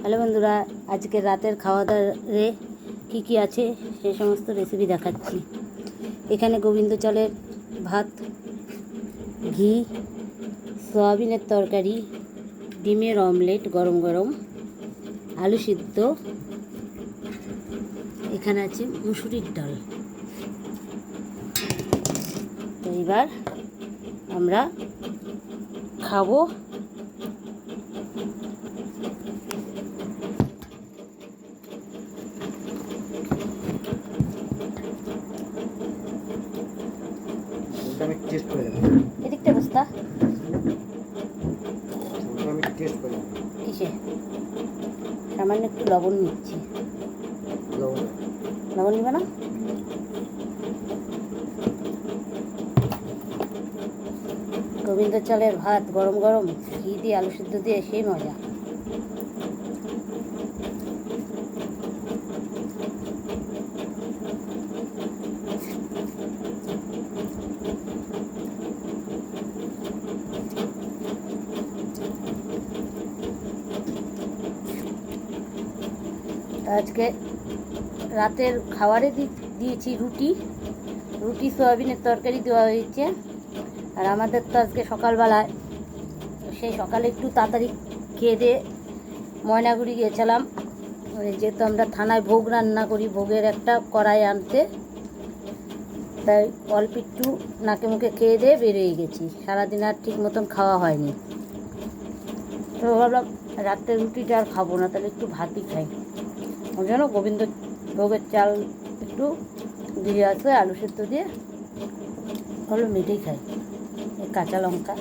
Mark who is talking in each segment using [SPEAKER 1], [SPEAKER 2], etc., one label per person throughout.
[SPEAKER 1] Hello বন্ধুরা, আজকে রাতের খাওয়া দাওয়ারে কী আছে সেই সমস্ত রেসিপি দেখাচ্ছি। এখানে গোবিন্দ চালের ভাত, ঘি, সয়াবিনের তরকারি, ডিমের অমলেট গরম গরম, আলু সিদ্ধ, এখানে আছে মুসুরির ডাল। তো এবার আমরা খাবো।
[SPEAKER 2] আমি টেস্ট করে দেবো।
[SPEAKER 1] এদিকটা বস্তা
[SPEAKER 2] আমি টেস্ট করে দেবো।
[SPEAKER 1] কিসে? সামান্য একটু লবণ নিচ্ছি। লবণ নিবে না? গোবিন্দ চালের ভাত গরম গরম, ঘি দিয়ে আলু সিদ্ধ দিয়ে সেই মজা। আজকে রাতের খাবারে দিয়েছি রুটি সয়াবিনের তরকারি দেওয়া হয়েছে। আর আমাদের তো আজকে সকালবেলায় সেই সকালে একটু তাড়াতাড়ি খেয়ে দিয়ে ময়নাগুড়ি গিয়েছিলাম। যেহেতু আমরা থানায় ভোগ রান্না করি, ভোগের একটা কড়াই আনতে, তাই অল্প একটু নাকে মুখে খেয়ে দিয়ে বেরিয়ে গেছি। সারাদিন আর ঠিক মতন খাওয়া হয়নি। তো ভাবলাম রাত্রে রুটিটা আর খাবো না, তাহলে একটু ভাতই খাই। ওই জন্য গোবিন্দ ভোগের চাল একটু দিয়ে আসবে, আলু সেদ্ধ দিয়ে হলো মেটেই খাই। কাঁচা লঙ্কা,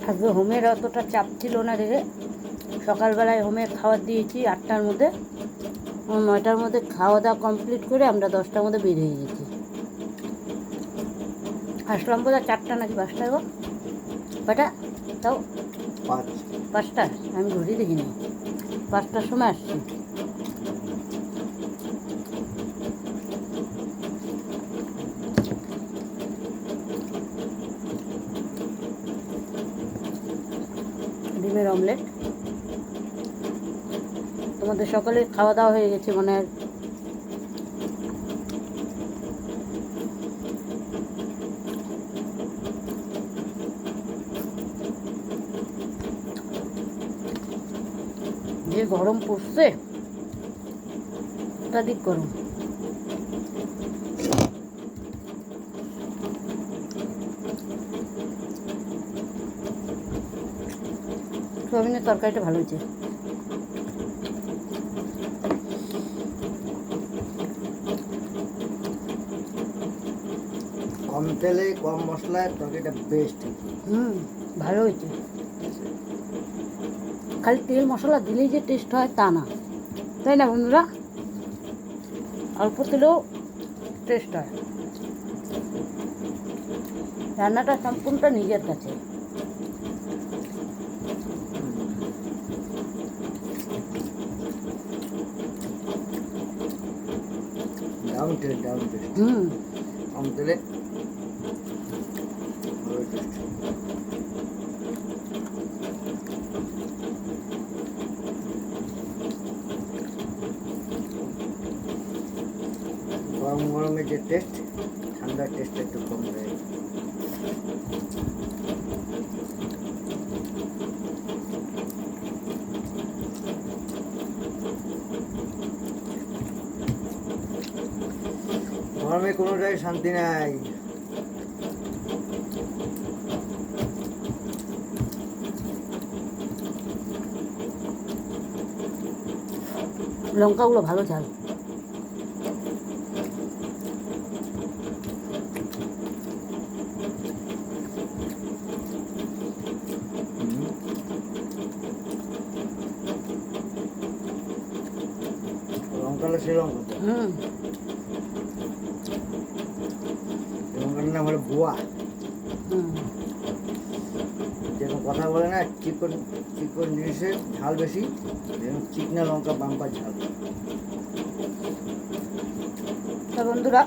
[SPEAKER 1] আজকে হোমের অতটা চাপ ছিল না দেখে সকালবেলায় হোমের খাবার দিয়েছি 8টার মধ্যে। 9টার মধ্যে খাওয়া দাওয়া কমপ্লিট করে আমরা 10টার মধ্যে বের হয়ে গেছি। আসলাম বোধ হয় 4টা নাকি 5টা গো, কটা তাও 5টা, আমি ঘড়ি দেখিনি। 5টার সময় আসছি। ডিমের অমলেট। তোমাদের সকালে খাওয়া দাওয়া হয়ে গেছে মনে হয়। যে গরম পড়ছে, অত্যাধিক গরম। সয়াবিনের তরকারিটা ভালো হয়েছে।
[SPEAKER 2] কম তেলে কম মশলায় তরকারিটা বেস্ট।
[SPEAKER 1] ভালো হয়েছে। খালি তেল মশলা দিলেই যে টেস্ট হয় তা না, তাই না বন্ধুরা? অল্প তেলেও টেস্ট হয়। রান্নাটা সম্পূর্ণটা নিজের কাছে।
[SPEAKER 2] ডাউন টেস্ট কম তেলে ভালো টেস্ট। গরম গরমের যে টেস্ট, ঠান্ডার টেস্টটা একটু কম দেয়। গরমে কোনোটাই শান্তি নাই।
[SPEAKER 1] লঙ্কাগুলো ভালো ঝাল।
[SPEAKER 2] লঙ্কাটা শ্রীলঙ্কা, লঙ্কার নাম হলো বুয়া। যেরকম কথা বলে না, চিকন চিকন জিনিসের ঝাল বেশি, যেরকম চিকনা লঙ্কা বাম্পার ঝাল।
[SPEAKER 1] তো বন্ধুরা,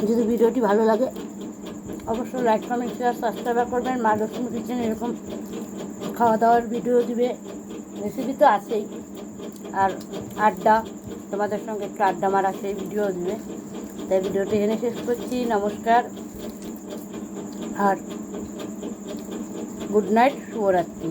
[SPEAKER 1] যদি ভিডিওটি ভালো লাগে অবশ্যই লাইক কমেন্ট শেয়ার সাবস্ক্রাইব করবেন। মা লক্ষ্মী কিচেন এরকম খাওয়া দাওয়ার ভিডিও দিবে, রেসিপি তো আছেই, আর আড্ডা, তোমাদের সঙ্গে একটু আড্ডা মারা সেই ভিডিও দিবে। তাই ভিডিওটি এখানে শেষ করছি। নমস্কার আর গুড নাইট, শুভরাত্রি।